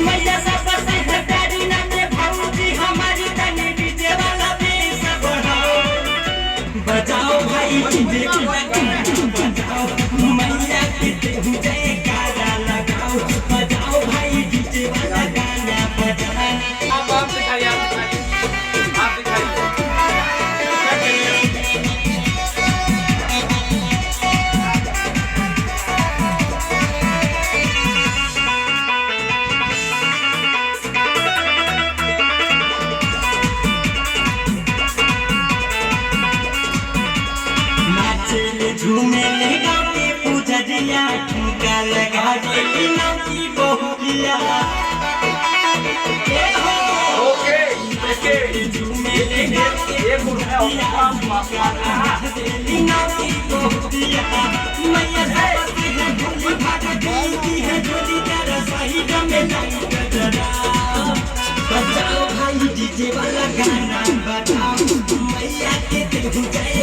मैया सबसे है प्यारी नन्हे भौजी हमारी तनी डीजे वाला बेस बढ़ाओ बजाओ भाई डीजे बजाओ मैया की देहु जयकारा लगाओ बजाओ भाई डीजे वाला गाना बजाओ आप दिखाइए आप दिखाइए झूमे ले गाते पूजरिया ठुमका लगा दे नाची बहुरिया ओके ओके झूमे ले गाते ये मुर्गा ठुमका लगा दे नाची बहुरिया मैया सबसे है भोली भागा गई है झोली तेरा सही गमे नहीं गजरा बजाओ भाई डीजे वाला गाना बजाओ मैया के देहु जय